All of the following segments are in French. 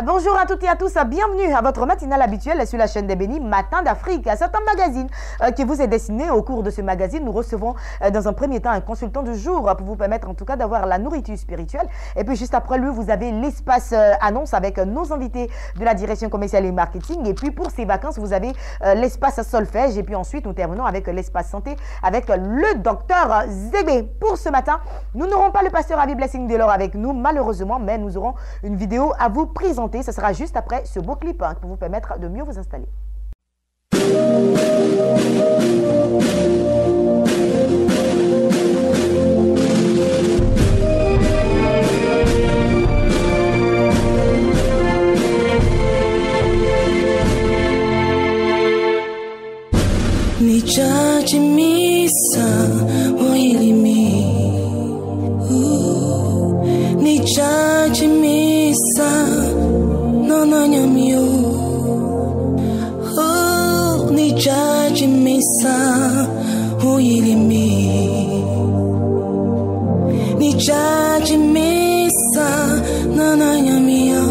Bonjour à toutes et à tous, bienvenue à votre matinale habituelle sur la chaîne des bénis Matin d'Afrique. C'est un magazine qui vous est destiné. Au cours de ce magazine, nous recevons dans un premier temps un consultant du jour pour vous permettre en tout cas d'avoir la nourriture spirituelle. Et puis juste après lui, vous avez l'espace annonce avec nos invités de la direction commerciale et marketing. Et puis pour ces vacances, vous avez l'espace solfège. Et puis ensuite, nous terminons avec l'espace santé avec le docteur Zébé. Pour ce matin, nous n'aurons pas le pasteur Avi Blessing Delors avec nous malheureusement, mais nous aurons une vidéo à vous présenter. Ce sera juste après ce beau clip pour vous permettre de mieux vous installer. Nijaji misa oilimi Nijaji misa nonanyamio Nijaji misa oilimi Nijaji misa nonanyamio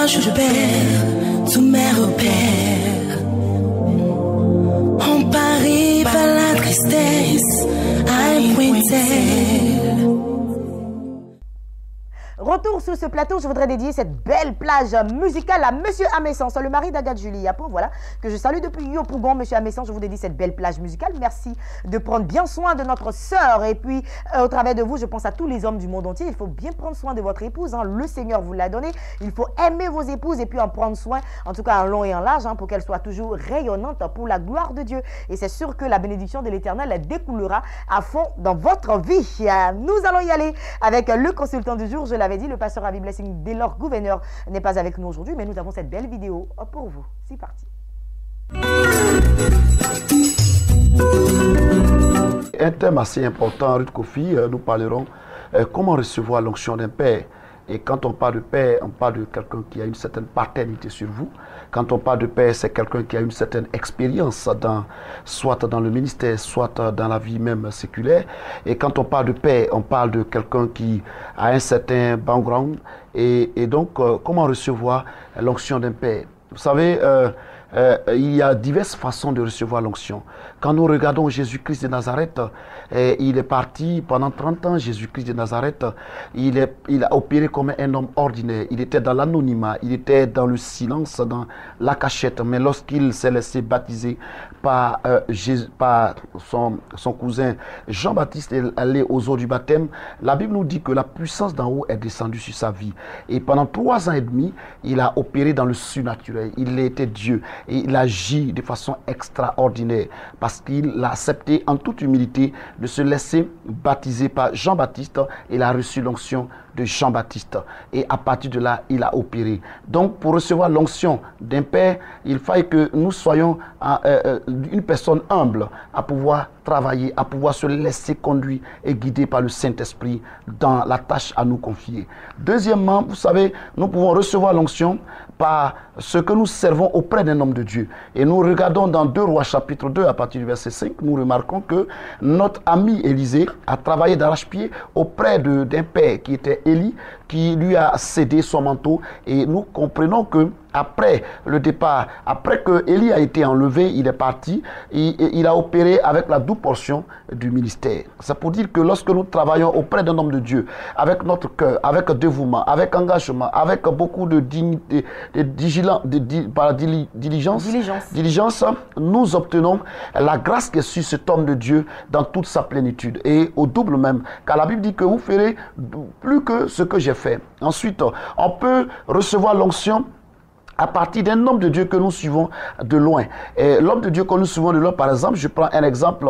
je perds tous mes repères, emparé par la tristesse à un point tel. Retour sur ce plateau, je voudrais dédier cette belle plage musicale à Monsieur Amessence, le mari d'Agathe Julie Yapo, voilà, que je salue depuis Yopougon. Monsieur Amessence, je vous dédie cette belle plage musicale. Merci de prendre bien soin de notre sœur. Et puis, au travers de vous, je pense à tous les hommes du monde entier. Il faut bien prendre soin de votre épouse. Le Seigneur vous l'a donné. Il faut aimer vos épouses et puis en prendre soin, en tout cas en long et en large, pour qu'elles soient toujours rayonnantes pour la gloire de Dieu. Et c'est sûr que la bénédiction de l'Éternel découlera à fond dans votre vie. Nous allons y aller avec le consultant du jour. Je l'avais dit, le pasteur Avi Blessing Delors, gouverneur, n'est pas avec nous aujourd'hui, mais nous avons cette belle vidéo pour vous. C'est parti. Un thème assez important, Ruth Kofi, nous parlerons comment recevoir l'onction d'un père. Et quand on parle de père, on parle de quelqu'un qui a une certaine paternité sur vous. Quand on parle de père, c'est quelqu'un qui a une certaine expérience, soit dans le ministère, soit dans la vie même séculaire. Et quand on parle de père, on parle de quelqu'un qui a un certain background. Et donc, comment recevoir l'onction d'un père? Vous savez, il y a diverses façons de recevoir l'onction. Quand nous regardons Jésus-Christ de Nazareth, il est parti pendant 30 ans, Jésus-Christ de Nazareth, il a opéré comme un homme ordinaire. Il était dans l'anonymat, il était dans le silence, dans la cachette. Mais lorsqu'il s'est laissé baptiser par son cousin Jean-Baptiste et aller aux eaux du baptême, la Bible nous dit que la puissance d'en haut est descendue sur sa vie. Et pendant 3 ans et demi, il a opéré dans le surnaturel. Il était Dieu et il agit de façon extraordinaire parce qu'il a accepté en toute humilité de se laisser baptiser par Jean-Baptiste et il a reçu l'onction de Jean-Baptiste. Et à partir de là, il a opéré. Donc, pour recevoir l'onction d'un père, il faille que nous soyons une personne humble à pouvoir travailler, à pouvoir se laisser conduire et guider par le Saint-Esprit dans la tâche à nous confier. Deuxièmement, vous savez, nous pouvons recevoir l'onction par ce que nous servons auprès d'un homme de Dieu. Et nous regardons dans 2 Rois chapitre 2 à partir du verset 5, nous remarquons que notre ami Élisée a travaillé d'arrache-pied auprès d'un père qui était Élie, qui lui a cédé son manteau. Et nous comprenons que après le départ, après que Élie a été enlevé, il est parti, il a opéré avec la double portion du ministère. C'est pour dire que lorsque nous travaillons auprès d'un homme de Dieu, avec notre cœur, avec dévouement, avec engagement, avec beaucoup de dignité, de diligence, nous obtenons la grâce qui est sur cet homme de Dieu dans toute sa plénitude et au double même, car la Bible dit que vous ferez plus que ce que j'ai fait. Ensuite, on peut recevoir l'onction à partir d'un homme de Dieu que nous suivons de loin. Et l'homme de Dieu que nous suivons de loin, par exemple, je prends un exemple,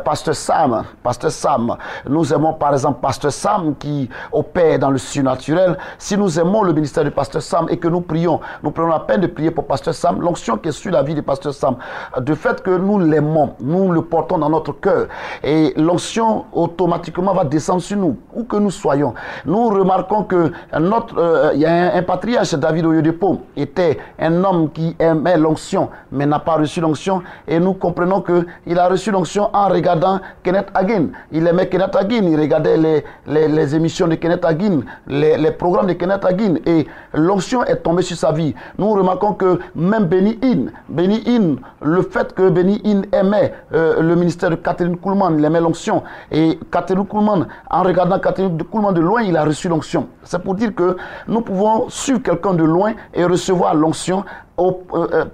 Pasteur Sam. Pasteur Sam. Nous aimons par exemple Pasteur Sam qui opère dans le surnaturel. Si nous aimons le ministère de Pasteur Sam et que nous prions, nous prenons la peine de prier pour Pasteur Sam, l'onction qui est sur la vie de Pasteur Sam, de fait que nous l'aimons, nous le portons dans notre cœur. Et l'onction automatiquement va descendre sur nous, où que nous soyons. Nous remarquons que il y a un patriarche, David Oyedepo, était un homme qui aimait l'onction, mais n'a pas reçu l'onction. Et nous comprenons qu'il a reçu l'onction en regardant Kenneth Hagin. Il aimait Kenneth Hagin, il regardait les émissions de Kenneth Hagin, les programmes de Kenneth Hagin, et l'onction est tombée sur sa vie. Nous remarquons que même Benny Hinn, le fait que Benny Hinn aimait le ministère de Catherine Kuhlman, il aimait l'onction. Et Catherine Kuhlman, en regardant Catherine Kuhlman de loin, il a reçu l'onction. C'est pour dire que nous pouvons suivre quelqu'un de loin et recevoir l'onction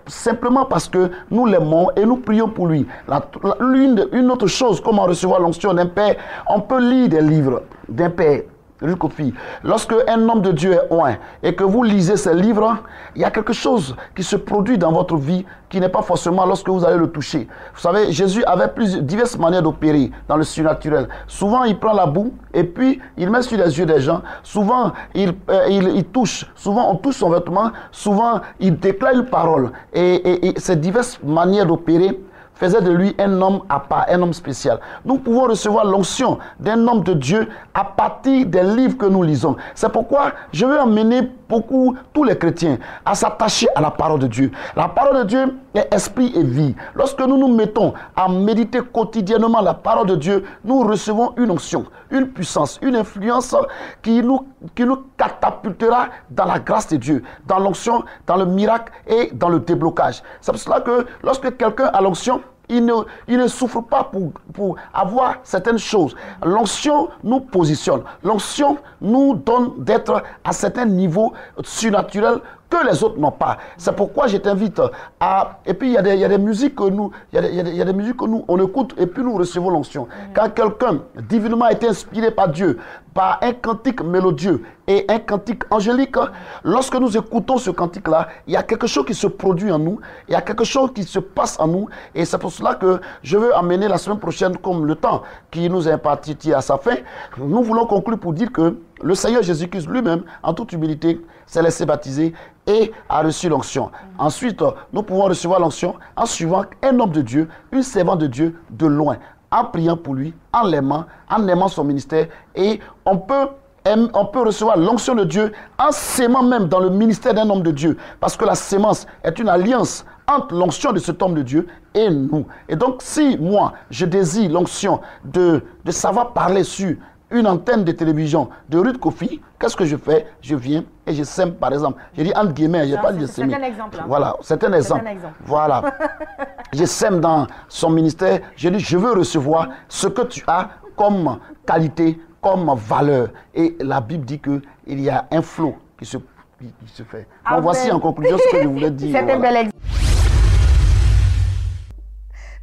simplement parce que nous l'aimons et nous prions pour lui. Une autre chose, comment recevoir l'onction d'un père, on peut lire des livres d'un père. Lorsque un homme de Dieu est oint et que vous lisez ces livres, il y a quelque chose qui se produit dans votre vie qui n'est pas forcément lorsque vous allez le toucher. Vous savez, Jésus avait diverses manières d'opérer dans le surnaturel. Souvent, il prend la boue et puis il met sur les yeux des gens. Souvent, il touche. Souvent, on touche son vêtement. Souvent, il déclare une parole. Et ces diverses manières d'opérer faisait de lui un homme à part, un homme spécial. Nous pouvons recevoir l'onction d'un homme de Dieu à partir des livres que nous lisons. C'est pourquoi je veux emmener tous les chrétiens à s'attacher à la parole de Dieu. La parole de Dieu est esprit et vie. Lorsque nous nous mettons à méditer quotidiennement la parole de Dieu, nous recevons une onction, une puissance, une influence qui nous catapultera dans la grâce de Dieu, dans l'onction, dans le miracle et dans le déblocage. C'est pour cela que lorsque quelqu'un a l'onction, il ne souffre pas pour avoir certaines choses. L'onction nous positionne. L'onction nous donne d'être à certains niveaux surnaturels que les autres n'ont pas. C'est pourquoi je t'invite à... Et puis il y a des musiques que nous... Il y a des musiques que nous, on écoute et puis nous recevons l'onction. Quand quelqu'un divinement a été inspiré par Dieu, par un cantique mélodieux et un cantique angélique, lorsque nous écoutons ce cantique-là, il y a quelque chose qui se produit en nous, il y a quelque chose qui se passe en nous, et c'est pour cela que je veux amener la semaine prochaine, comme le temps qui nous est imparti à sa fin, nous voulons conclure pour dire que le Seigneur Jésus-Christ lui-même, en toute humilité, s'est laissé baptiser et a reçu l'onction. Ensuite, nous pouvons recevoir l'onction en suivant un homme de Dieu, une servante de Dieu de loin, en priant pour lui, en aimant son ministère. Et on peut recevoir l'onction de Dieu en s'aimant même dans le ministère d'un homme de Dieu. Parce que la sémence est une alliance entre l'onction de cet homme de Dieu et nous. Et donc, si moi, je désire l'onction de savoir parler sur une antenne de télévision de Ruth Kofi, qu'est-ce que je fais? Je viens et je sème, par exemple. Je dis entre guillemets, je n'ai pas dit de semer. C'est un exemple. Hein. Voilà, c'est un exemple. Voilà. Je sème dans son ministère, je dis, je veux recevoir ce que tu as comme qualité, comme valeur. Et la Bible dit qu'il y a un flot qui se fait. Donc, voici en conclusion ce que je voulais dire. C'est un bel exemple.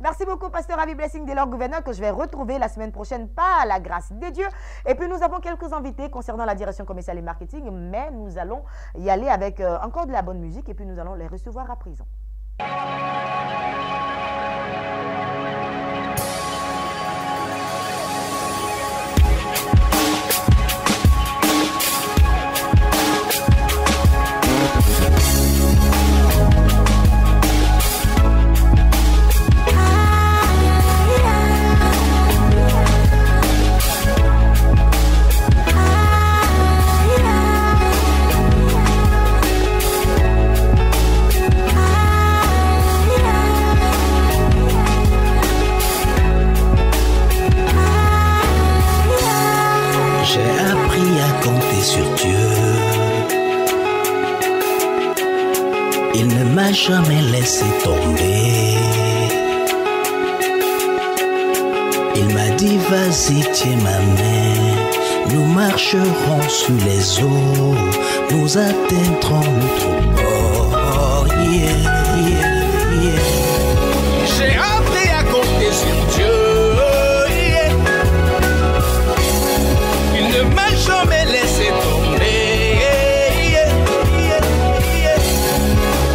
Merci beaucoup, Pasteur Ravi Blessing, Delors Gouverneur, que je vais retrouver la semaine prochaine par la grâce de Dieu. Et puis, nous avons quelques invités concernant la direction commerciale et marketing, mais nous allons y aller avec encore de la bonne musique et puis nous allons les recevoir à présent. Sur Dieu. Il ne m'a jamais laissé tomber. Il m'a dit vas-y tiens ma main, nous marcherons sur les eaux, nous atteindrons notre bord. Yeah, yeah, yeah. J'ai appris à compter sur Dieu. Yeah. Il ne m'a jamais laissé tomber. Yeah, yeah, yeah.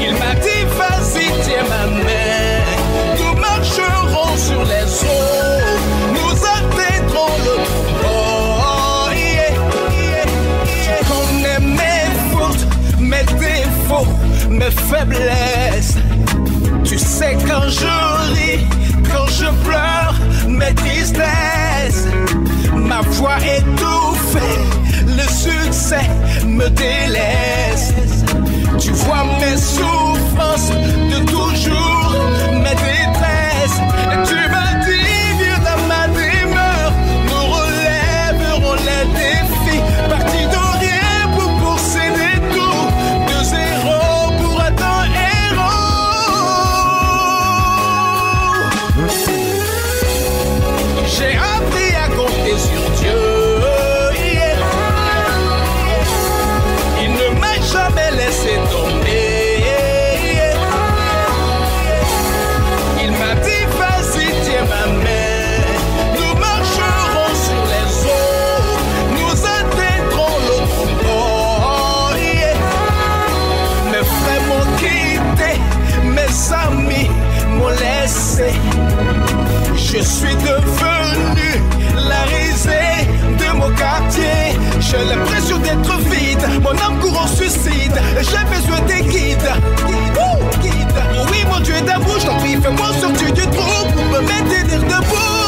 Il m'a dit vas-y tiens ma main, nous marcherons sur les eaux, nous atteindrons le bord. Yeah, yeah, yeah. Tu connais mes fautes, mes défauts, mes faiblesses. Tu sais quand je ris, quand je pleure, mes tristesses. Ma voix étouffée, le succès me délaisse. Tu vois mes souffrances de toujours, mes détresses. Et tu m'as dit, viens dans ma demeure, nous relèverons les défis. Parti de rien pour posséder tout, de zéro pour atteindre un héros. J'ai appris à compter sur Dieu. Yeah. Il ne m'a jamais laissé tomber. Yeah. Il m'a dit vas-y tiens ma main, nous marcherons sur les eaux, nous atteindrons l'autre bord. Yeah. Mes frères m'ont quitté, mes amis m'ont laissé. Je suis devenu la risée de mon quartier. J'ai l'impression d'être vide, mon âme court au suicide. J'ai besoin des guides. Guide. Oui, mon Dieu d'amour, je t'en prie, fais-moi sortir du trou pour me maintenir debout.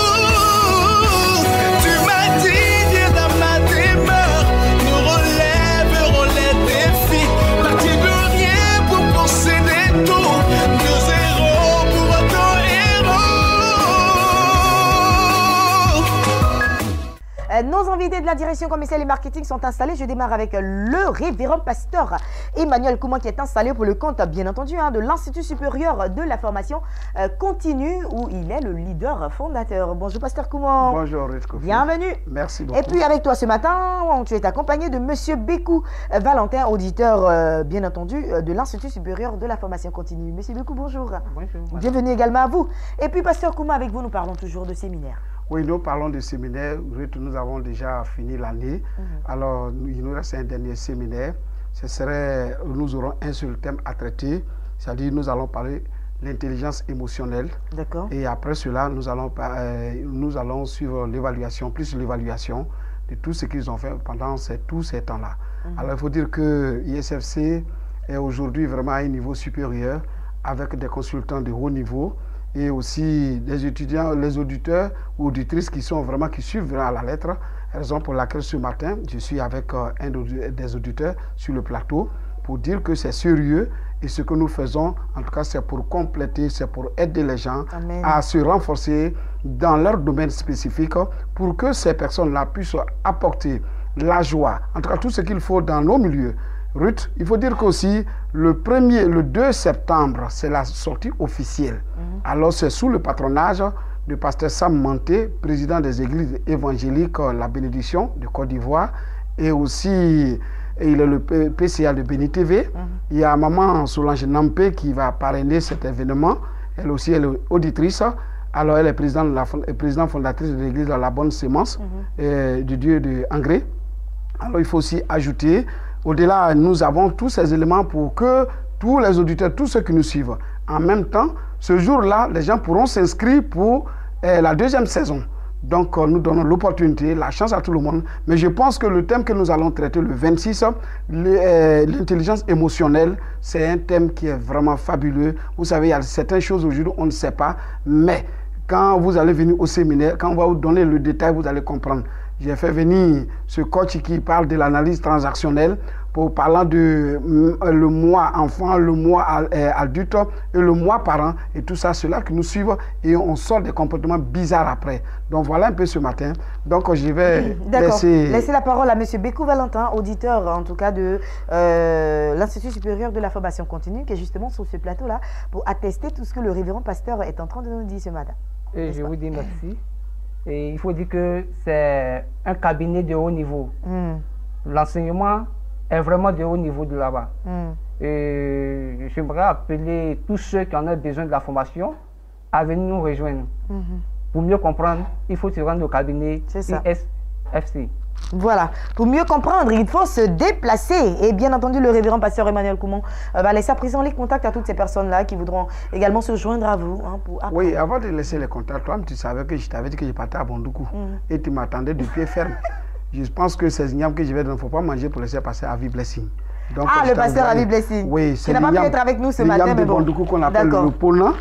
Tu m'as dit, viens dans ma demeure, nous relèverons les défis. Partir de rien pour posséder tout, de zéro pour atteindre un héros. Nos invités de la direction commerciale et marketing sont installés. Je démarre avec le révérend pasteur Emmanuel Kouman qui est installé pour le compte, bien entendu, de l'Institut supérieur de la formation continue où il est le leader fondateur. Bonjour pasteur Kouman. Bonjour Ritko. Bienvenue. Merci beaucoup. Et puis avec toi ce matin, tu es accompagné de monsieur Békou Valentin, auditeur, bien entendu, de l'Institut supérieur de la formation continue. Monsieur Békou, bonjour. Bonjour. Bienvenue également à vous. Et puis pasteur Kouman, avec vous, nous parlons toujours de séminaire. Oui, nous parlons de séminaire. Nous avons déjà fini l'année. Alors, il nous reste un dernier séminaire. Nous aurons un seul thème à traiter. C'est-à-dire, nous allons parler de l'intelligence émotionnelle. D'accord. Et après cela, nous allons suivre l'évaluation, plus l'évaluation de tout ce qu'ils ont fait pendant tous ces temps-là. Alors, il faut dire que ISFC est aujourd'hui vraiment à un niveau supérieur avec des consultants de haut niveau et aussi des étudiants, les auditeurs ou auditrices qui suivent vraiment à la lettre. Raison pour laquelle ce matin, je suis avec un des auditeurs sur le plateau pour dire que c'est sérieux et ce que nous faisons, en tout cas, c'est pour compléter, c'est pour aider les gens à se renforcer dans leur domaine spécifique pour que ces personnes-là puissent apporter la joie, en tout cas tout ce qu'il faut dans nos milieux. Ruth, il faut dire qu'aussi, le 2 septembre, c'est la sortie officielle. Alors, c'est sous le patronage du pasteur Sam Manté, président des églises évangéliques, la bénédiction de Côte d'Ivoire, et aussi, il est le PCA de Béni TV. Il y a maman Solange Nampé qui va parrainer cet événement. Elle aussi, elle est auditrice. Alors, elle est présidente fondatrice de l'église de la Bonne Sémence, du Dieu de Angré. Alors, il faut aussi ajouter, au-delà, nous avons tous ces éléments pour que tous les auditeurs, tous ceux qui nous suivent, en même temps, ce jour-là, les gens pourront s'inscrire pour la deuxième saison. Donc, nous donnons l'opportunité, la chance à tout le monde. Mais je pense que le thème que nous allons traiter le 26, l'intelligence émotionnelle, c'est un thème qui est vraiment fabuleux. Vous savez, il y a certaines choses aujourd'hui, on ne sait pas. Mais quand vous allez venir au séminaire, quand on va vous donner le détail, vous allez comprendre. j'ai fait venir ce coach qui parle de l'analyse transactionnelle pour parlant de le mois enfant, le mois adulte et le mois parent et tout ça, cela que nous suivons et on sort des comportements bizarres après. Donc voilà un peu ce matin. Donc je vais laisser la parole à M. Békou Valentin, auditeur en tout cas de l'Institut supérieur de la formation continue qui est justement sur ce plateau-là pour attester tout ce que le révérend pasteur est en train de nous dire ce matin. Et je vous dis merci. Et il faut dire que c'est un cabinet de haut niveau. L'enseignement est vraiment de haut niveau de là-bas. Et j'aimerais appeler tous ceux qui en ont besoin de la formation à venir nous rejoindre. Pour mieux comprendre, il faut se rendre au cabinet ISFC. Voilà, pour mieux comprendre, il faut se déplacer. Et bien entendu, le révérend pasteur Emmanuel Koumon va laisser à présent les contacts à toutes ces personnes-là qui voudront également se joindre à vous. Oui, avant de laisser les contacts, toi, tu savais que je t'avais dit que je partais à Bondoukou. Et tu m'attendais de pied ferme. Je pense que ces ignames que je vais donner, il ne faut pas manger pour laisser passer à vie blessing. Donc, le pasteur Avi Blessing. Oui, c'est n'a pas pu être avec nous ce matin, mais bon. Bondoukou qu'on appelle le Pona.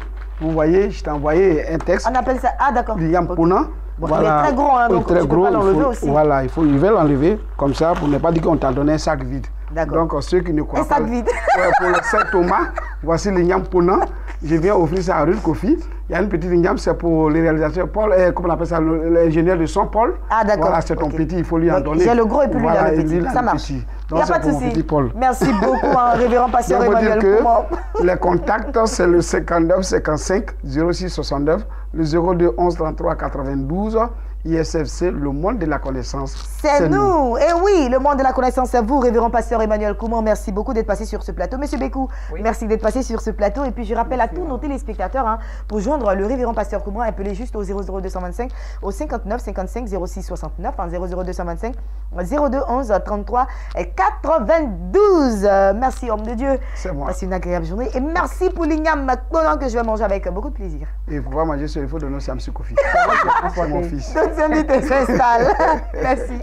Vous voyez, je t'ai envoyé un texte. On appelle ça. Ah, d'accord. L'Iam Pona. Bon, voilà. Il est très gros, hein, donc très tu gros, peux pas l'enlever aussi. Voilà, il va l'enlever comme ça pour ne pas dire qu'on t'a donné un sac vide. Donc ceux qui ne croient pas. Un sac vide. Pour le Saint Thomas, voici l'Iam Pona. Je viens offrir ça à Ruth Kofi. Il y a une petite Iam, c'est pour les réalisateurs. Paul, comment on appelle ça, l'ingénieur de son Paul. Ah, d'accord. Voilà, c'est ton petit, il faut lui en donner. J'ai le gros et puis lui, voilà, le petit. Ça marche. Il n'y a pas de souci. Merci beaucoup, révérend pasteur Emmanuel Koumon. Les contacts, c'est le 59 55 06 69, le 02 11 33 92. ISFC, le monde de la connaissance. C'est nous. Et oui, le monde de la connaissance, c'est vous, révérend pasteur Emmanuel Koumon. Merci beaucoup d'être passé sur ce plateau. Monsieur Békou, merci d'être passé sur ce plateau. Et puis, je rappelle à tous nos téléspectateurs, pour joindre le révérend pasteur Koumon, appelez juste au 00225, au 59 55 06 69, 00225, 02 11 33 et 92. Merci, homme de Dieu. C'est moi. Passez une agréable journée. Et merci pour l'igname maintenant que je vais manger avec beaucoup de plaisir. Et pour pouvoir manger sur il faut donner aussi à M. Kofi. C'est mon fils. Donc, invité s'installe. Merci.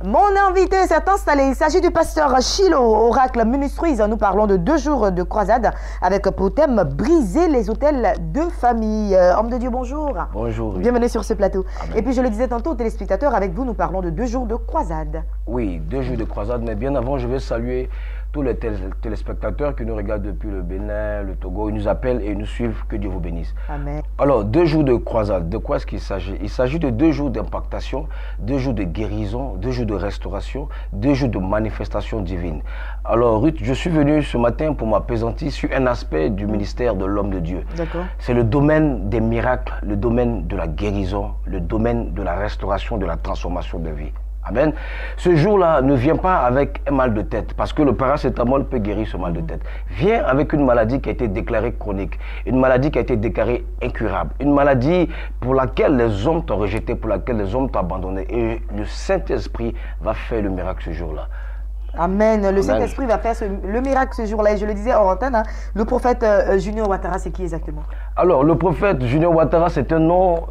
Mon invité s'est installé. Il s'agit du pasteur Chilo, oracle ministries. Nous parlons de 2 jours de croisade avec pour thème briser les autels de famille. Homme de Dieu, bonjour. Bonjour. Bienvenue sur ce plateau. Amen. Et puis je le disais tantôt aux téléspectateurs, avec vous, nous parlons de 2 jours de croisade. Oui, 2 jours de croisade, mais bien avant, je vais saluer tous les téléspectateurs qui nous regardent depuis le Bénin, le Togo. Ils nous appellent et ils nous suivent. Que Dieu vous bénisse. Amen. Alors, 2 jours de croisade, de quoi est-ce qu'il s'agit? Il s'agit de 2 jours d'impactation, 2 jours de guérison, 2 jours de restauration, 2 jours de manifestation divine. Alors, Ruth, je suis venu ce matin pour m'apaisantir sur un aspect du ministère de l'homme de Dieu. D'accord. C'est le domaine des miracles, le domaine de la guérison, le domaine de la restauration, de la transformation de vie. Amen. Ce jour-là ne vient pas avec un mal de tête, parce que le paracétamol peut guérir ce mal de tête. Viens avec une maladie qui a été déclarée chronique, une maladie qui a été déclarée incurable, une maladie pour laquelle les hommes t'ont rejeté, pour laquelle les hommes t'ont abandonné. Et le Saint-Esprit va faire le miracle ce jour-là. Amen. Le Saint-Esprit va faire le miracle ce jour-là. Et je le disais en antenne, le prophète Junior Ouattara, c'est qui exactement? Alors, le prophète Junior Ouattara, c'est un nom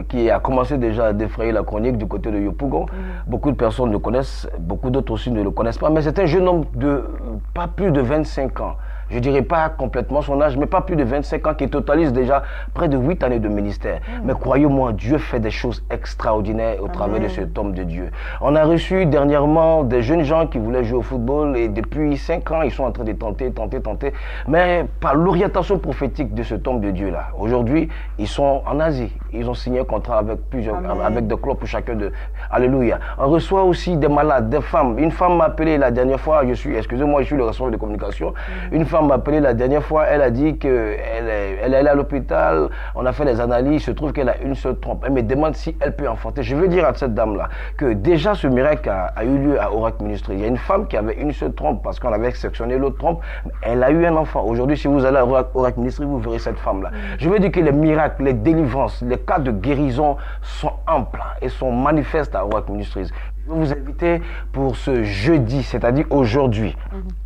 qui a commencé déjà à défrayer la chronique du côté de Yopougon. Beaucoup de personnes le connaissent, beaucoup d'autres aussi ne le connaissent pas. Mais c'est un jeune homme de pas plus de 25 ans. Je ne dirais pas complètement son âge, mais pas plus de 25 ans, qui totalise déjà près de 8 années de ministère. Mais croyez-moi, Dieu fait des choses extraordinaires au travers de cet homme de Dieu. On a reçu dernièrement des jeunes gens qui voulaient jouer au football et depuis 5 ans, ils sont en train de tenter. Mais par l'orientation prophétique de cet homme de Dieu-là, aujourd'hui, ils sont en Asie. Ils ont signé un contrat avec avec des clubs pour chacun de... Alléluia. On reçoit aussi des malades, des femmes. Une femme m'a appelé la dernière fois, excusez-moi, je suis le responsable de communication. Une femme m'a appelé la dernière fois, elle a dit qu'elle est allée à l'hôpital, on a fait les analyses, il se trouve qu'elle a une seule trompe. Elle me demande si elle peut enfanter. Je veux dire à cette dame-là que déjà ce miracle a eu lieu à Oracle Ministries. Il y a une femme qui avait une seule trompe parce qu'on avait sectionné l'autre trompe, elle a eu un enfant. Aujourd'hui, si vous allez à Oracle Ministries, vous verrez cette femme-là. Je veux dire que les miracles, les délivrances, les cas de guérison sont amples et sont manifestes à Oracle Ministries. Je vais vous inviter pour ce jeudi, c'est-à-dire aujourd'hui.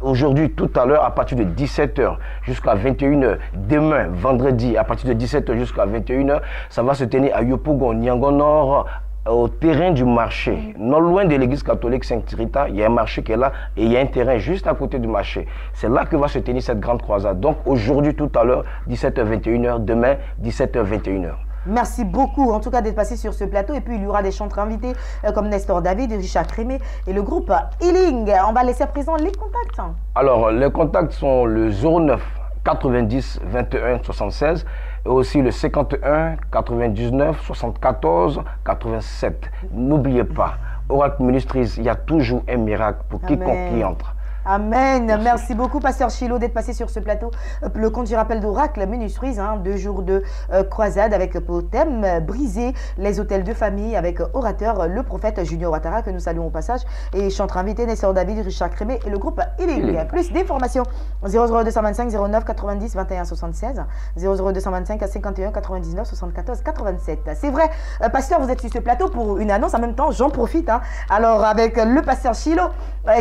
Aujourd'hui, tout à l'heure, à partir de 17h jusqu'à 21h. Demain, vendredi, à partir de 17h jusqu'à 21h, ça va se tenir à Yopougon, Niango Nord, au terrain du marché, non loin de l'église catholique Sainte-Rita. Il y a un marché qui est là et il y a un terrain juste à côté du marché. C'est là que va se tenir cette grande croisade. Donc aujourd'hui, tout à l'heure, 17h-21h, demain, 17h-21h. Merci beaucoup en tout cas d'être passé sur ce plateau. Et puis il y aura des chantres invités comme Nestor David, Richard Crémé et le groupe Healing. On va laisser à présent les contacts. Alors les contacts sont le 09 90 21 76 et aussi le 51 99 74 87. N'oubliez pas, Oracle Ministries, il y a toujours un miracle pour quiconque qui entre. Amen. Merci beaucoup, Pasteur Chilo, d'être passé sur ce plateau. Le compte, je rappelle, d'Oracle Ministries, 2 jours de croisade avec pour thème briser les hôtels de famille avec orateur le prophète Junior Ouattara que nous saluons au passage et chanteur invité Nestor David, Richard Crémé et le groupe Healing. Plus d'informations 00225 09 90 21 76 00225 51 99 74 87. C'est vrai, Pasteur, vous êtes sur ce plateau pour une annonce. En même temps, j'en profite. Alors, avec le Pasteur Chilo,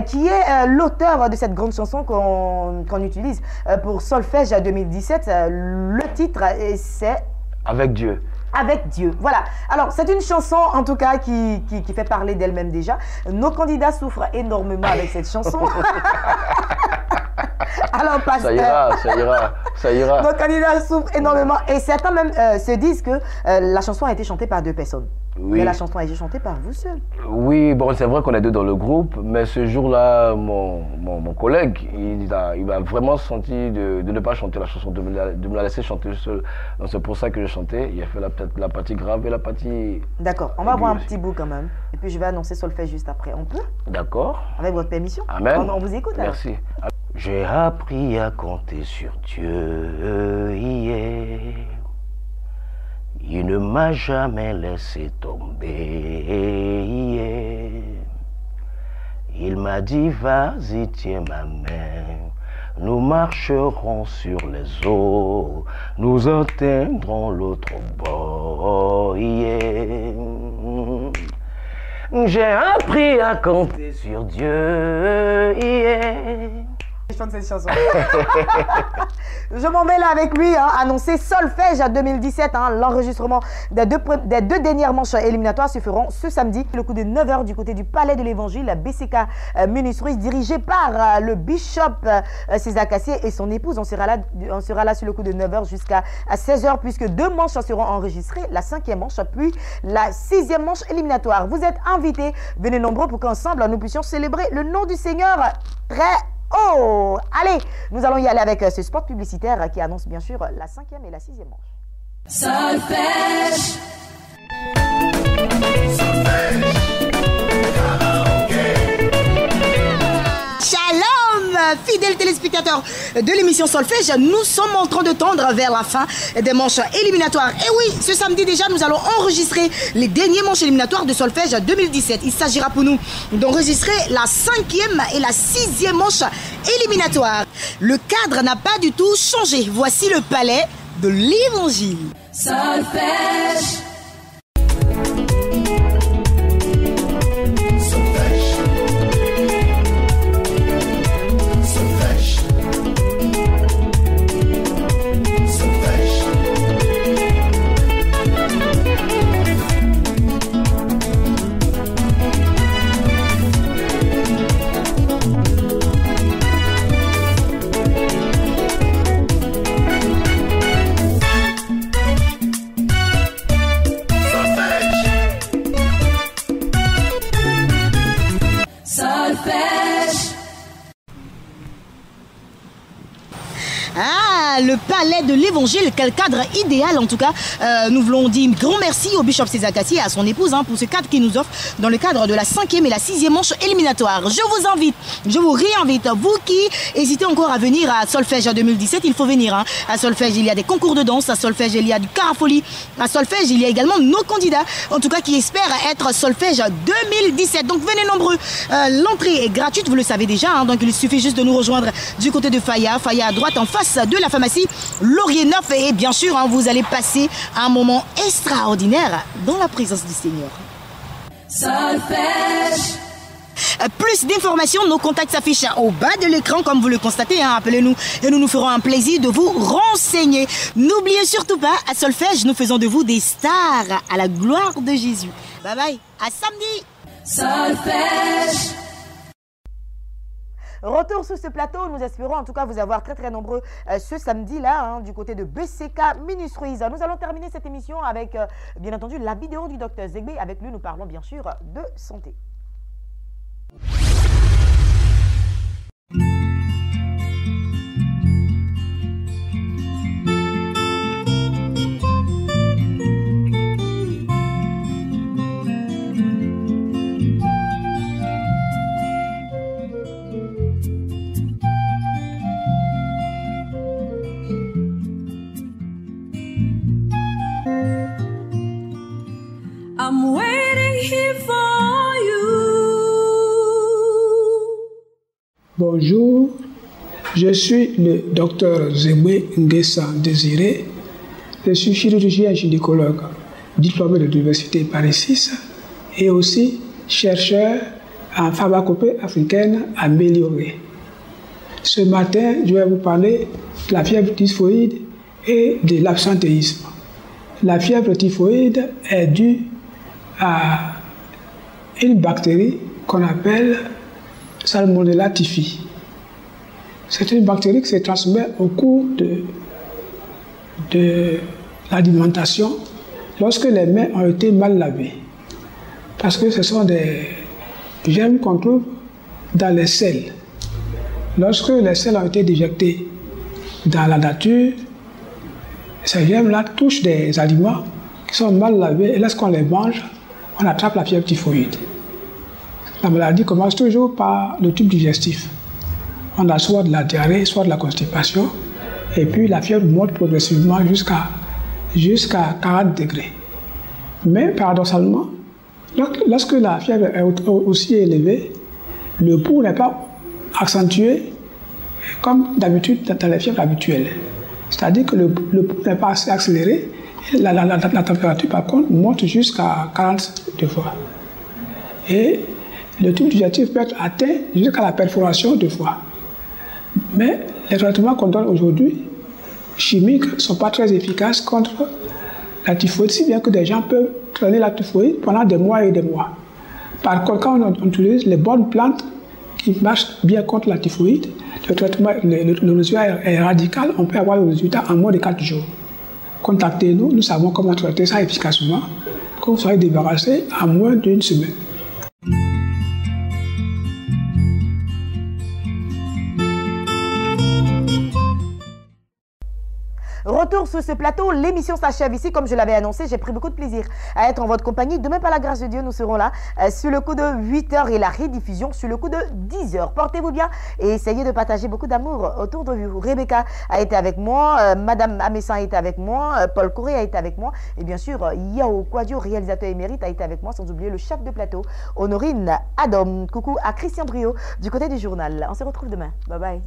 qui est l'auteur de cette grande chanson qu'on utilise pour Solfège 2017. Le titre, c'est Avec Dieu. Avec Dieu. Voilà. Alors, c'est une chanson, en tout cas, qui fait parler d'elle-même déjà. Nos candidats souffrent énormément avec cette chanson. Alors, Pasteur... Ça ira. Nos candidats souffrent énormément. Et certains même se disent que la chanson a été chantée par 2 personnes. Oui. Mais la chanson a été chantée par vous seul. Oui, bon, c'est vrai qu'on est 2 dans le groupe, mais ce jour-là, mon collègue, il m'a vraiment senti de ne pas chanter la chanson, de me la laisser chanter seul. Donc c'est pour ça que je chantais. Il a fait la partie grave et la partie... D'accord, on va voir un petit bout quand même. Et puis je vais annoncer Solfège juste après. On peut? D'accord. Avec votre permission? Amen. On vous écoute. Merci. J'ai appris à compter sur Dieu hier. Il ne m'a jamais laissé tomber. Il m'a dit, vas-y, tiens ma main. Nous marcherons sur les eaux. Nous atteindrons l'autre bord. J'ai appris à compter sur Dieu. Je chante cette chanson. Je m'en vais là avec lui, annoncer Solfège 2017. L'enregistrement des deux dernières manches éliminatoires se feront ce samedi, le coup de 9h du côté du Palais de l'Évangile, BCK Ministries, dirigé par le bishop César Cassier et son épouse. On sera là sur le coup de 9h jusqu'à 16h, puisque 2 manches seront enregistrées, la 5e manche, puis la 6e manche éliminatoire. Vous êtes invités, venez nombreux pour qu'ensemble nous puissions célébrer le nom du Seigneur très oh, allez, nous allons y aller avec ce spot publicitaire qui annonce bien sûr la 5e et la 6e manche. Solfège. Shalom, fidèles téléspectateurs de l'émission Solfège, nous sommes en train de tendre vers la fin des manches éliminatoires. Et oui, ce samedi déjà, nous allons enregistrer les derniers manches éliminatoires de Solfège 2017. Il s'agira pour nous d'enregistrer la 5e et la 6e manche éliminatoire. Le cadre n'a pas du tout changé. Voici le palais de l'Évangile. Solfège. Ah, le palais de l'Évangile, quel cadre idéal en tout cas. Nous voulons dire grand merci au bishop César Cassier et à son épouse pour ce cadre qu'il nous offre dans le cadre de la 5e et la 6e manche éliminatoire. Je vous invite, je vous réinvite, vous qui hésitez encore à venir à Solfège 2017, il faut venir. À Solfège, il y a des concours de danse, à Solfège, il y a du Carafolie, à Solfège, il y a également nos candidats, en tout cas qui espèrent être Solfège 2017. Donc venez nombreux. L'entrée est gratuite, vous le savez déjà, donc il suffit juste de nous rejoindre du côté de Faya à droite en face de la pharmacie Laurier 9 et bien sûr vous allez passer un moment extraordinaire dans la présence du Seigneur. Solfège. Plus d'informations, nos contacts s'affichent au bas de l'écran comme vous le constatez, appelez-nous et nous nous ferons un plaisir de vous renseigner. N'oubliez surtout pas, à Solfège, nous faisons de vous des stars à la gloire de Jésus. Bye bye, à samedi. Solfège. Retour sur ce plateau, nous espérons en tout cas vous avoir très nombreux ce samedi-là, du côté de BCK Ministries. Nous allons terminer cette émission avec, bien entendu, la vidéo du Dr Zegbe. Avec lui, nous parlons bien sûr de santé. I'm waiting here for you. Bonjour, je suis le docteur Zegbe Ngessa Désiré. Je suis chirurgien gynécologue, diplômé de l'Université Paris 6 et aussi chercheur en pharmacopée africaine améliorée. Ce matin, je vais vous parler de la fièvre typhoïde et de l'absentéisme. La fièvre typhoïde est due à une bactérie qu'on appelle Salmonella typhi. C'est une bactérie qui se transmet au cours de l'alimentation lorsque les mains ont été mal lavées. Parce que ce sont des germes qu'on trouve dans les selles. Lorsque les selles ont été déjectées dans la nature, ces germes-là touchent des aliments qui sont mal lavés et lorsqu'on les mange, on attrape la fièvre typhoïde. La maladie commence toujours par le tube digestif. On a soit de la diarrhée, soit de la constipation, et puis la fièvre monte progressivement jusqu'à 40 degrés. Mais paradoxalement, lorsque la fièvre est aussi élevée, le pouls n'est pas accentué comme d'habitude dans les fièvres habituelles. C'est-à-dire que le pouls n'est pas assez accéléré. La température, par contre, monte jusqu'à 42 fois. Et le tube digestif peut être atteint jusqu'à la perforation de foie. Mais les traitements qu'on donne aujourd'hui, chimiques, ne sont pas très efficaces contre la typhoïde, si bien que des gens peuvent traîner la typhoïde pendant des mois et des mois. Par contre, quand on utilise les bonnes plantes qui marchent bien contre la typhoïde, le traitement, le résultat est radical, on peut avoir le résultat en moins de 4 jours. Contactez-nous, nous savons comment traiter ça efficacement, que vous soyez débarrassé en moins d'une semaine. Retour sur ce plateau, l'émission s'achève ici. Comme je l'avais annoncé, j'ai pris beaucoup de plaisir à être en votre compagnie. Demain, par la grâce de Dieu, nous serons là sur le coup de 8h et la rediffusion sur le coup de 10h. Portez-vous bien et essayez de partager beaucoup d'amour autour de vous. Rebecca a été avec moi, Madame Amessan a été avec moi, Paul Coré a été avec moi et bien sûr, Yao Quadio, réalisateur émérite, a été avec moi, sans oublier le chef de plateau, Honorine Adam. Coucou à Christian Brio du côté du journal. On se retrouve demain. Bye bye.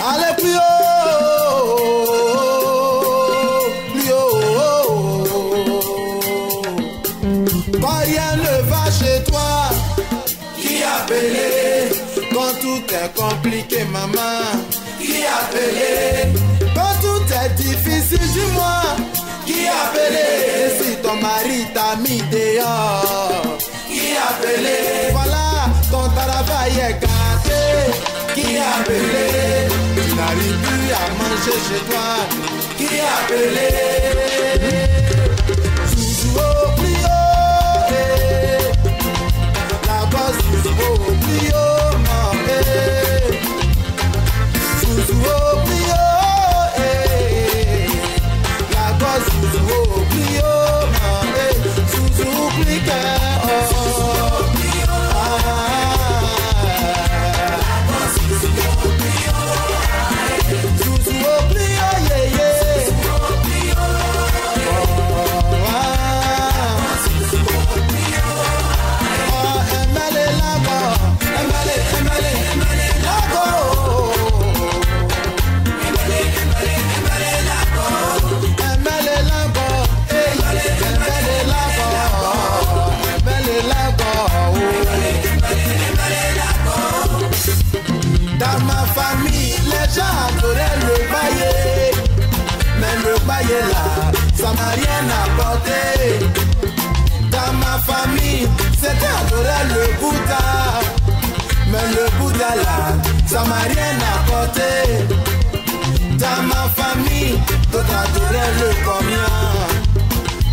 Allez plus haut, plus haut. Quand rien ne va chez toi, qui appeler? Quand tout est compliqué, maman, qui appeler? Quand tout est difficile, dis-moi, qui appeler? Si ton mari t'a mis dehors, qui appeler? Voilà, ton travail est gâté, qui appeler? Tu n'arrives plus à manger chez toi, qui appeler? Sous au plus haut, la base sous au plus haut, sous au plus haut, la base sous au plus haut, sous au plus haut. Oh rien apporté. Dans ma famille, c'était adorer le Bouddha. Mais le Bouddha là, ça m'a rien apporté. Dans ma famille, d'autres adoraient le combien.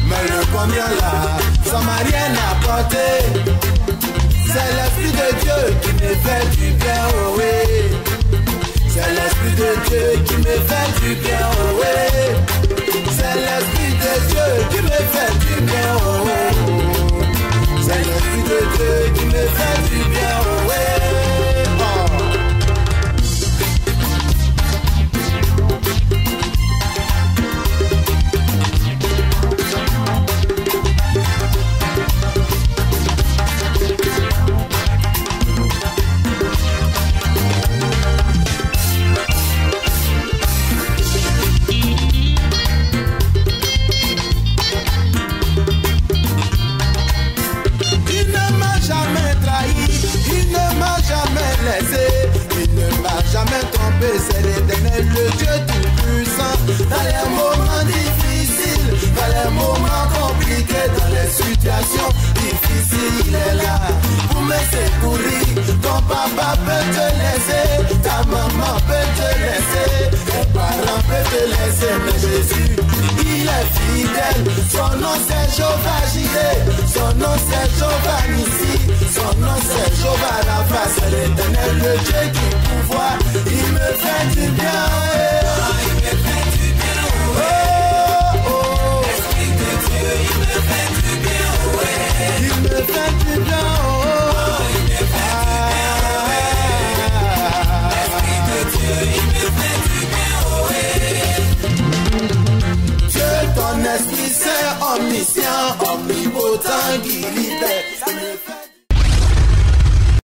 Mais le combien là, ça m'a rien apporté. C'est l'Esprit de Dieu qui me fait du bien, oh oui. C'est l'Esprit de Dieu qui me fait du bien, oh oui. C'est l'Esprit de Dieu qui me fait du bien, oh